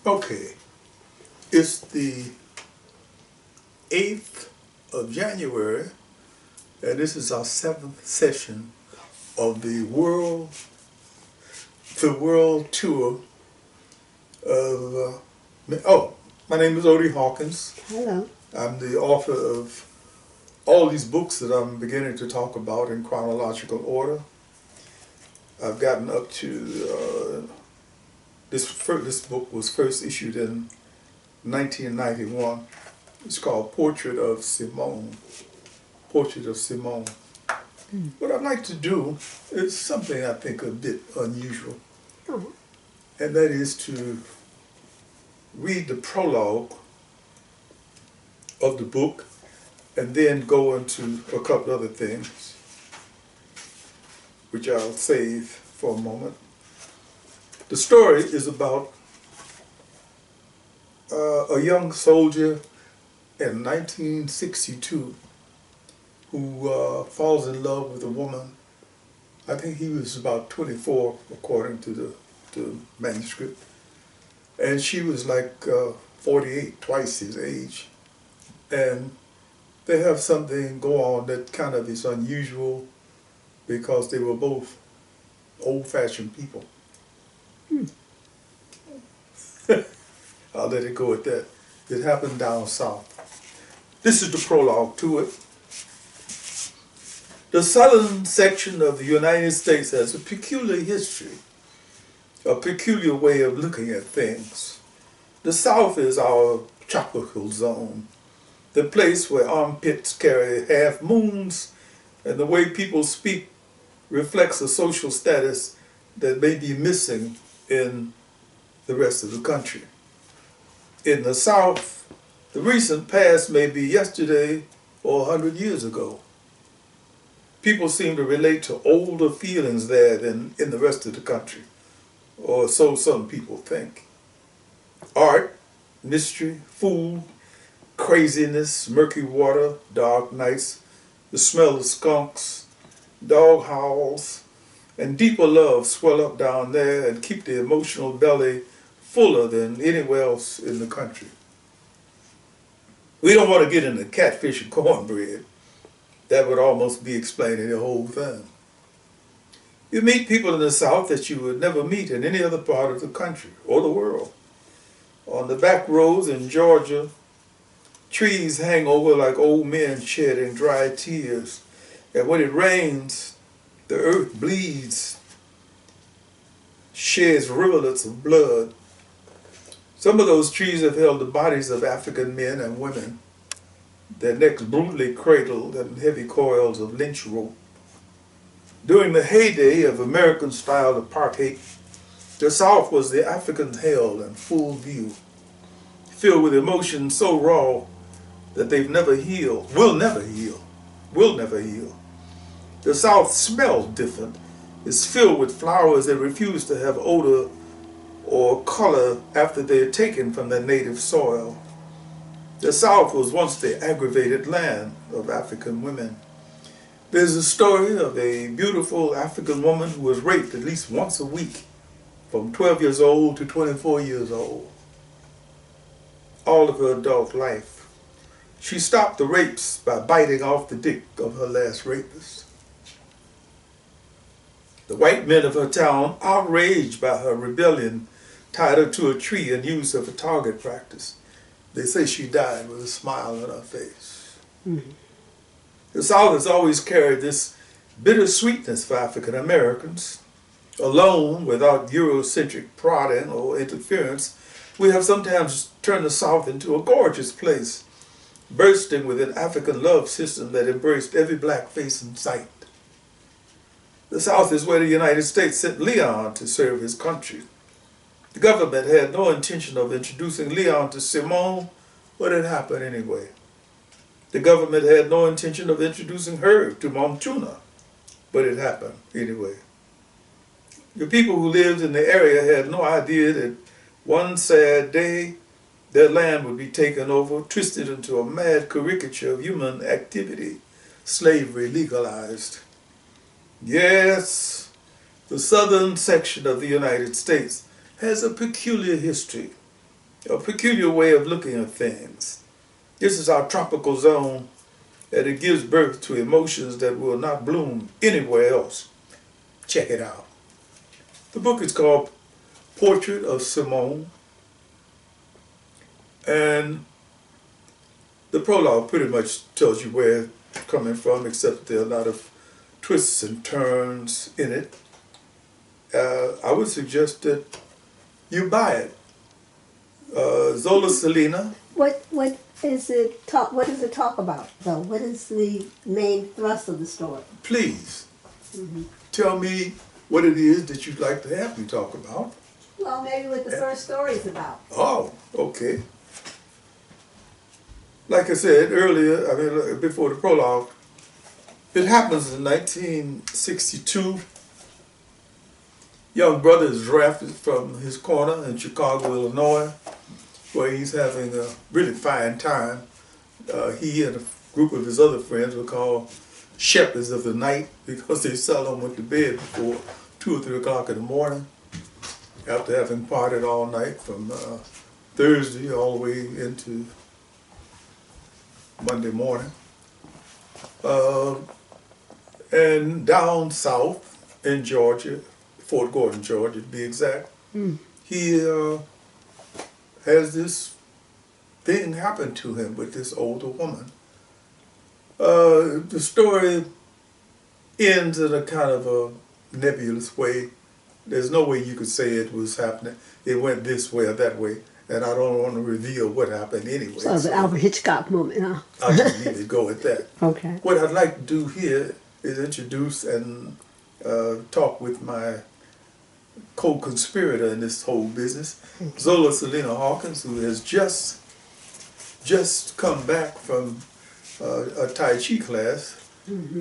Okay, it's the 8th of January, and this is our 7th session of the world tour of, my name is Odie Hawkins. Hello. I'm the author of all these books that I'm beginning to talk about in chronological order. I've gotten up to, this book was first issued in 1991. It's called Portrait of Simone. Portrait of Simone. What I'd like to do is something I think a bit unusual, and that is to read the prologue of the book and then go into a couple other things, which I'll save for a moment. The story is about a young soldier in 1962 who falls in love with a woman. I think he was about 24 according to the manuscript, and she was like 48, twice his age, and they have something go on that kind of is unusual because they were both old-fashioned people. I'll let it go at that. It happened down south. This is the prologue to it. The southern section of the United States has a peculiar history, a peculiar way of looking at things. The South is our tropical zone, the place where armpits carry half moons, and the way people speak reflects a social status that may be missing in the rest of the country. In the South, the recent past may be yesterday or 100 years ago. People seem to relate to older feelings there than in the rest of the country, or so some people think. Art, mystery, food, craziness, murky water, dark nights, the smell of skunks, dog howls, and deeper love swell up down there and keep the emotional belly fuller than anywhere else in the country. We don't want to get into catfish and cornbread. That would almost be explaining the whole thing. You meet people in the South that you would never meet in any other part of the country or the world. On the back roads in Georgia, trees hang over like old men shedding dry tears. And when it rains, the earth bleeds, sheds rivulets of blood. Some of those trees have held the bodies of African men and women, their necks brutally cradled in heavy coils of lynch rope. During the heyday of American-style apartheid, the South was the African hell in full view, filled with emotions so raw that they've never healed, will never heal. The South smells different. It's filled with flowers that refuse to have odor or color after they're taken from their native soil. The South was once the aggravated land of African women. There's a story of a beautiful African woman who was raped at least once a week, from 12 years old to 24 years old, all of her adult life. She stopped the rapes by biting off the dick of her last rapist. The white men of her town, outraged by her rebellion, tied her to a tree and used her for target practice. They say she died with a smile on her face. The South has always carried this bitter sweetness for African Americans. Alone, without Eurocentric prodding or interference, we have sometimes turned the South into a gorgeous place, bursting with an African love system that embraced every black face in sight. The South is where the United States sent Leon to serve his country. The government had no intention of introducing Leon to Simone, but it happened anyway. The government had no intention of introducing her to Montuna, but it happened anyway. The people who lived in the area had no idea that one sad day their land would be taken over, twisted into a mad caricature of human activity, slavery legalized. Yes, the southern section of the United States has a peculiar history, a peculiar way of looking at things. This is our tropical zone, and it gives birth to emotions that will not bloom anywhere else. Check it out. The book is called Portrait of Simone, and the prologue pretty much tells you where it's coming from, except that there are a lot of twists and turns in it. I would suggest that you buy it. Zola Salena. What is it talk? What does it talk about, though? What is the main thrust of the story? Please tell me what it is that you'd like to have me talk about. Well, maybe what the first story is about. Oh, okay. Like I said earlier, before the prologue, it happens in 1962. Young brother is drafted from his corner in Chicago, Illinois, where he's having a really fine time. He and a group of his other friends were called shepherds of the night because they seldom went to bed before 2 or 3 o'clock in the morning after having partied all night from Thursday all the way into Monday morning. And down south in Georgia, Fort Gordon, Georgia to be exact, he has this thing happen to him with this older woman. The story ends in a kind of a nebulous way. There's no way you could say it was happening. It went this way or that way, and I don't want to reveal what happened anyway. So it's an Alfred Hitchcock moment, huh? I'll just leave it go at that. Okay. What I'd like to do here is introduce and talk with my co-conspirator in this whole business, Zola Salena-Hawkins, who has just come back from a Tai Chi class.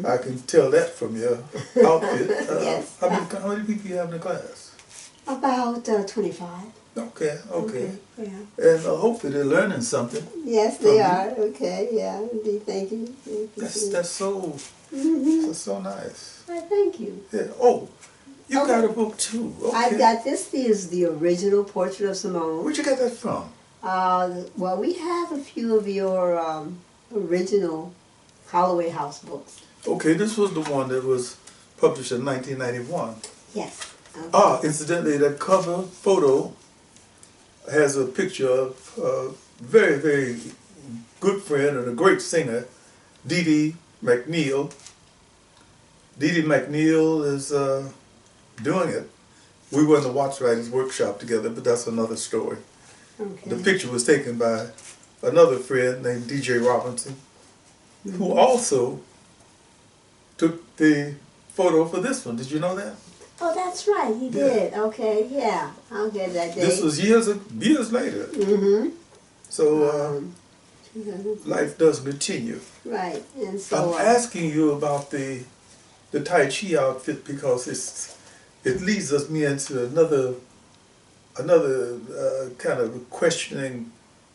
I can tell that from your outfit. Yes. How many people you have in the class? About 25. Okay. Yeah. And hopefully they're learning something. Yes, they are. Okay. Yeah. Indeed. Thank you. That's so nice. Well, thank you. Yeah. Oh, you got a book too. Okay. I've got this. Is the original Portrait of Simone. Where'd you get that from? Well, we have a few of your original Holloway House books. Okay, this was the one that was published in 1991. Yes. Okay. Incidentally, that cover photo has a picture of a very, very good friend and a great singer, Odie McNeil. Odie McNeil is doing it. We were in the Watch Writers Workshop together, but that's another story. Okay. The picture was taken by another friend named DJ Robinson, who also took the photo for this one. Did you know that? Oh, that's right. He did. Okay. Yeah. I'll get that day. This was years later. So life does continue. Right. And so I'm asking you about the Tai Chi outfit because it leads me into another kind of questioning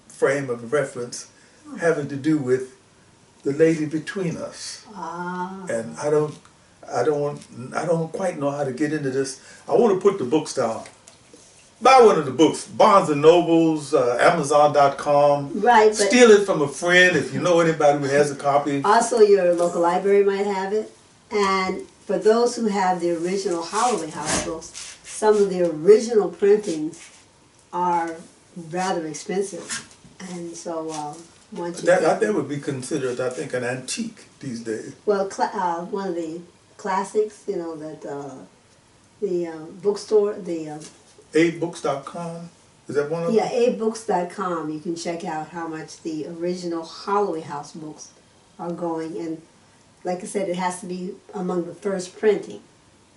frame of reference having to do with the lady between us. And I don't quite know how to get into this. I want to put the books down. Buy one of the books, Barnes and Nobles, Amazon.com. Right. Steal it from a friend if you know anybody who has a copy. Also, your local library might have it. And for those who have the original Holloway House books, some of the original printings are rather expensive. And so once you that would be considered, I think, an antique these days. Well, one of the classics, you know, that the bookstore, the abooks.com, is that one of them? Yeah, abooks.com. You can check out how much the original Holloway House books are going. And like I said, it has to be among the first printing.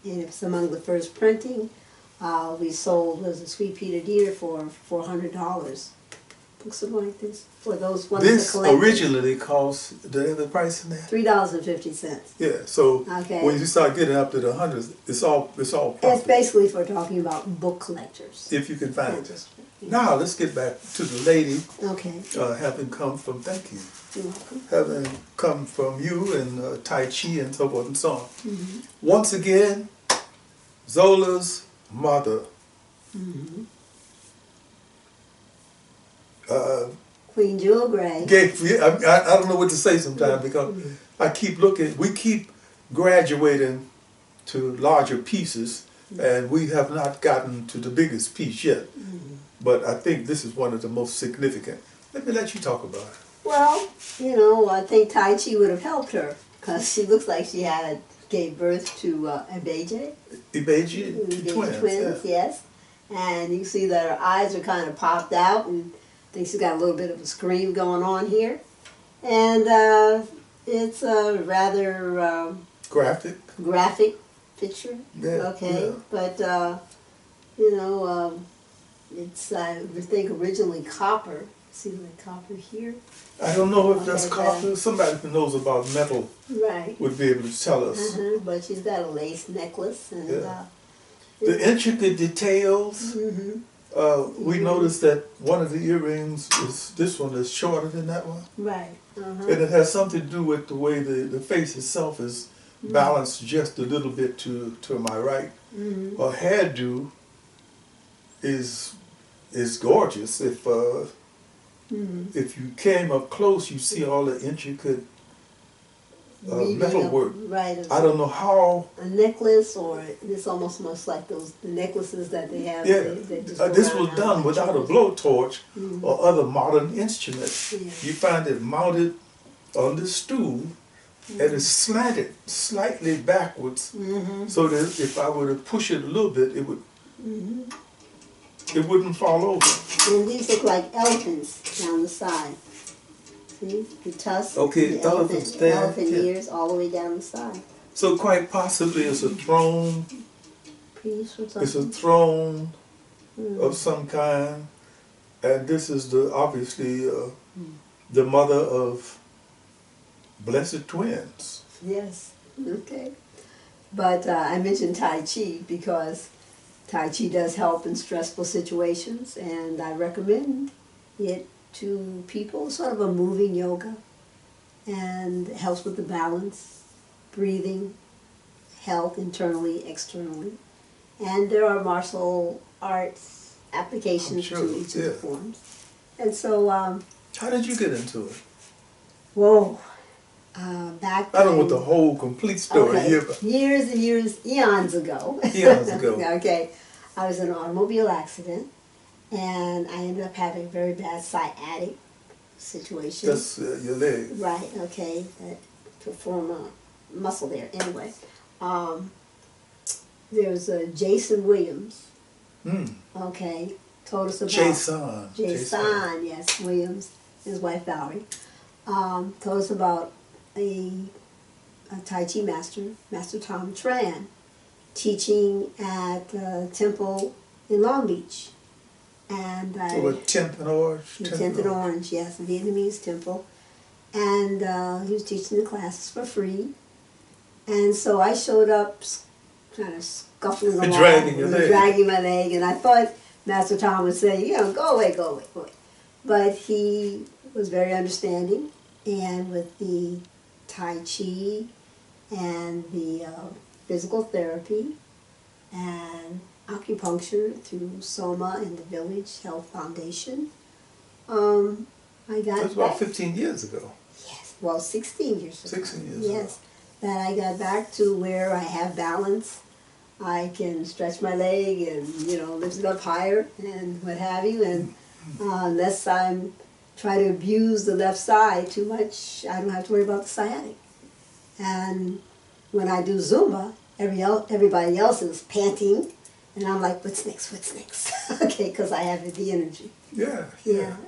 And if it's among the first printing, we sold, was a Sweet Peter Deer for $400. Books like this for those ones. This originally cost the price in there $3.50. Yeah, so okay. When you start getting up to the hundreds, it's all profit. It's basically for talking about book collectors. If you can find it. Now let's get back to the lady. Okay. Having come from, thank you. You're welcome. Having come from you and Tai Chi and so forth and so on. Once again, Zola's mother. Queen Jewel Gray. I don't know what to say sometimes because I keep looking, we keep graduating to larger pieces and we have not gotten to the biggest piece yet. But I think this is one of the most significant. Let me let you talk about it. Well, you know, I think Tai Chi would have helped her because she looks like she gave birth to Ibeji. Ibeji twins, yes. And you see that her eyes are kind of popped out, and I think she's got a little bit of a scream going on here. And it's a rather graphic picture. Yeah, okay, yeah. But you know, it's I think originally copper. See the copper here? I don't know if that's copper. Somebody who knows about metal would be able to tell us. But she's got a lace necklace and the intricate details. We noticed that one of the earrings is this one is shorter than that one. Right. And it has something to do with the way the face itself is balanced just a little bit to my right. Her hairdo is gorgeous. If you came up close, you see all the intricate metal work. Right. I don't know how. A necklace, or it's almost much like the necklaces that they have. Yeah, this was done like without a blowtorch or other modern instruments. You find it mounted on the stool and it's slanted slightly backwards, so that if I were to push it a little bit, it would. It wouldn't fall over. And these look like elephants down the side. See? The tusks. Okay, the elephant ears all the way down the side. So quite possibly it's a throne. Piece or something. It's a throne of some kind. And this is obviously the mother of blessed twins. Yes. Okay. But I mentioned Tai Chi because Tai Chi does help in stressful situations, and I recommend it to people. Sort of a moving yoga, and it helps with the balance, breathing, health internally, externally. And there are martial arts applications to each of the forms. And so... how did you get into it? Whoa. Back I don't want the whole complete story here. But years and years, eons ago. Eons ago. Okay. I was in an automobile accident, and I ended up having a very bad sciatic situation. That's your leg. Right, okay. To form a muscle there. Anyway, there's Jason Williams. Okay. Told us about... Jason, yes, Williams, his wife Valerie. Told us about a Tai Chi master, Master Tom Tran, teaching at a temple in Long Beach. And 10th and Orange? 10th and Orange, yes, a Vietnamese temple. And he was teaching the classes for free. And so I showed up kind of scuffling along. Dragging my leg. And I thought Master Tom would say, you know, go away, go away, go away. But he was very understanding. And with the Tai Chi and the physical therapy and acupuncture through Soma and the Village Health Foundation, I got... That was about 15 years ago. Yes, well, 16 years ago. 16 years ago. Yes, that I got back to where I have balance. I can stretch my leg and, you know, lift it up higher and what have you. And unless I'm trying to abuse the left side too much, I don't have to worry about the sciatic. And when I do Zumba, everybody else is panting, and I'm like, what's next, what's next? Okay, because I have the energy. Yeah.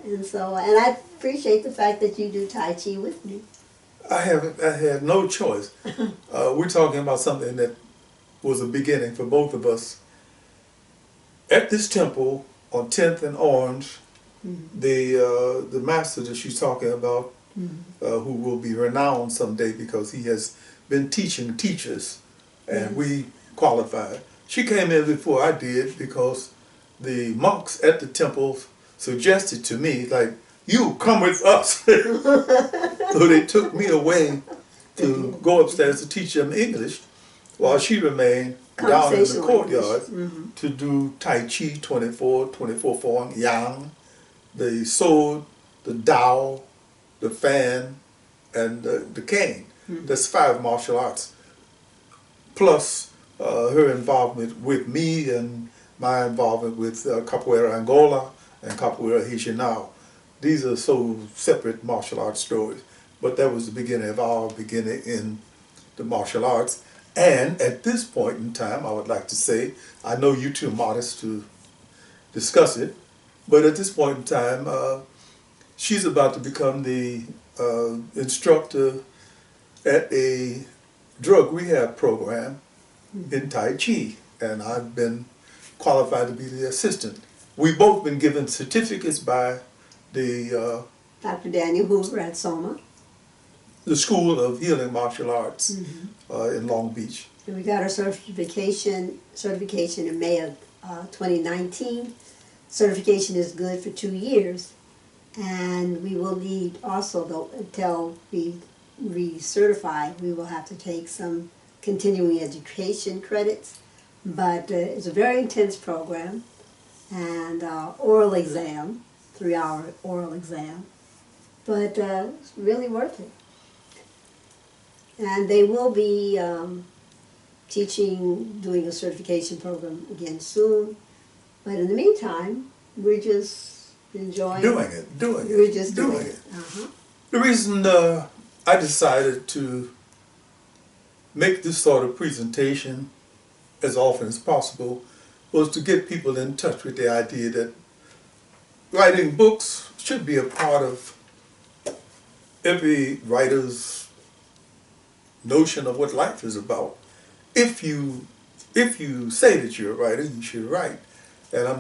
And so, and I appreciate the fact that you do Tai Chi with me. I had no choice. We're talking about something that was a beginning for both of us. At this temple on 10th and Orange, the master that she's talking about, who will be renowned someday because he has been teaching teachers, and we qualified. She came in before I did because the monks at the temple suggested to me, like, you come with us. So they took me away to go upstairs to teach them English while she remained down in the courtyard to do Tai Chi 24 form, Yang, the sword, the dowel, the fan, and the cane. That's 5 martial arts. Plus her involvement with me and my involvement with Capoeira Angola and Capoeira Regional. These are so separate martial arts stories. But that was the beginning of our beginning in the martial arts. And at this point in time, I would like to say, I know you're too modest to discuss it, but at this point in time, she's about to become the instructor at a drug rehab program in Tai Chi, and I've been qualified to be the assistant. We've both been given certificates by the Dr. Daniel Hoover at Soma. the School of Healing Martial Arts in Long Beach. And we got our certification in May of 2019. Certification is good for 2 years, and we will need also, though, until we recertify, we will have to take some continuing education credits. But it's a very intense program, and oral exam, 3-hour oral exam, but it's really worth it. And they will be doing a certification program again soon. But in the meantime, we're just enjoying Doing it. We're just doing it. The reason I decided to make this sort of presentation as often as possible was to get people in touch with the idea that writing books should be a part of every writer's notion of what life is about. If you say that you're a writer, you should write. And I'm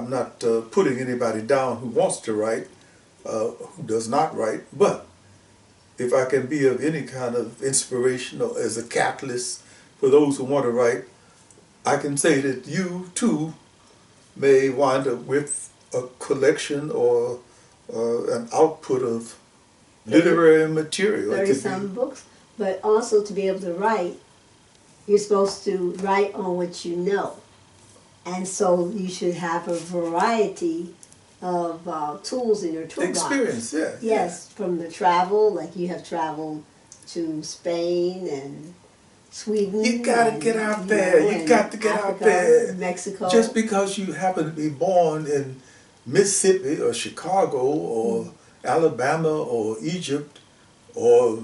not putting anybody down who wants to write, who does not write. But if I can be of any kind of inspiration or as a catalyst for those who want to write, I can say that you too may wind up with a collection or an output of literary material. 30-some books, but also to be able to write, you're supposed to write on what you know. And so you should have a variety of tools in your toolbox. Experience, yeah. Yes, from the travel, like you have traveled to Spain and Sweden. You gotta get out there. You got to get out there. Mexico. Just because you happen to be born in Mississippi or Chicago or Alabama or Egypt or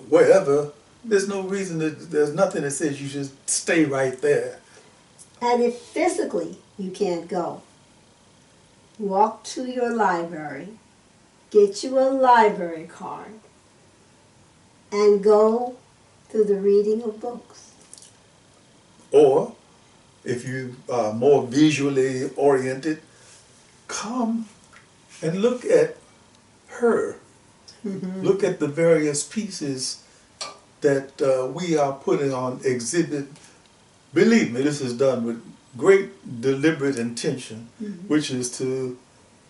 wherever, there's no reason there's nothing that says you should stay right there. And if physically you can't go, walk to your library, get you a library card, and go to the reading of books. Or, if you are more visually oriented, come and look at her. Look at the various pieces that we are putting on exhibit. Believe me, this is done with great deliberate intention, which is to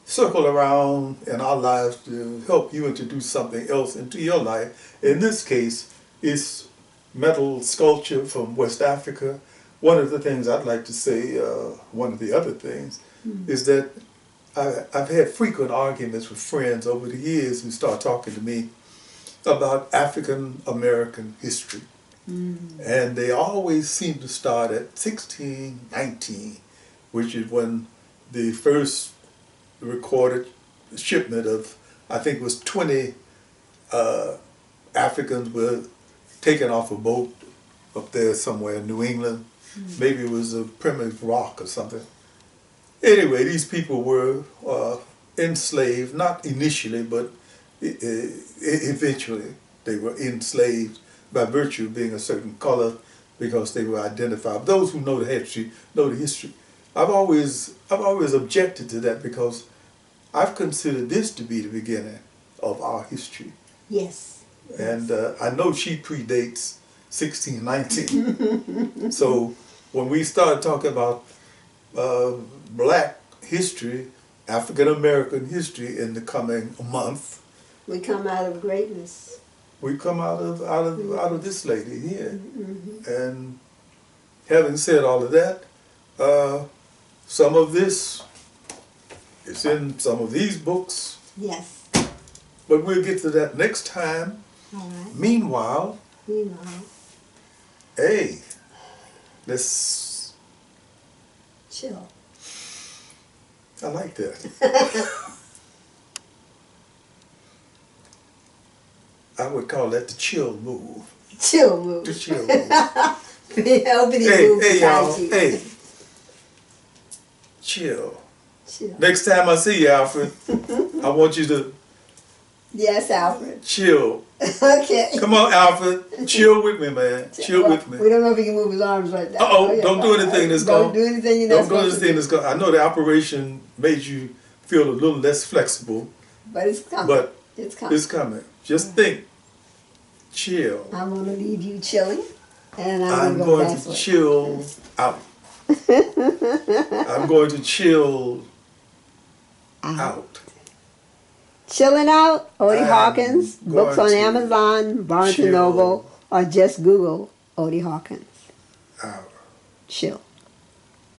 circle around in our lives to help you introduce something else into your life. In this case, it's metal sculpture from West Africa. One of the things I'd like to say, one of the other things, is that I've had frequent arguments with friends over the years who start talking to me about African-American history. And they always seem to start at 1619, which is when the first recorded shipment of, I think it was 20 Africans were taken off a boat up there somewhere in New England. Maybe it was a Plymouth Rock or something. Anyway, these people were enslaved, not initially, but eventually they were enslaved by virtue of being a certain color, because they were identified. Those who know the history know the history. I've always objected to that, because I've considered this to be the beginning of our history. Yes. And I know she predates 1619. So when we start talking about black history, African-American history in the coming month, we come out of greatness. We come out of this lady here. And having said all of that, some of this It's in some of these books, Yes. but we'll get to that next time. All right. Meanwhile, Meanwhile, hey, let's, chill. I like that. I would call that the chill move. Chill move. The chill move. Opening Hey, move hey for Tai y'all, Chi. hey. Chill. Chill. Next time I see you, Alfred, I want you to Yes, Alfred. chill. Okay. Come on, Alfred. Chill with me, man. Chill Well, with me. We don't know if he can move his arms right now. Uh-oh, Okay, don't do anything that's Don't going do anything you're Don't not do supposed to anything do. that's going I know the operation made you feel a little less flexible, But it's coming. but it's coming. it's coming. Just think. Chill. I'm going to leave you chilling, and I'm I'm going going to to pass away. chill out. I'm going to chill out. Chilling Out, Odie I'm Hawkins, books going on to Amazon, Barnes & chill Noble, or just Google Odie Hawkins. Out. Chill.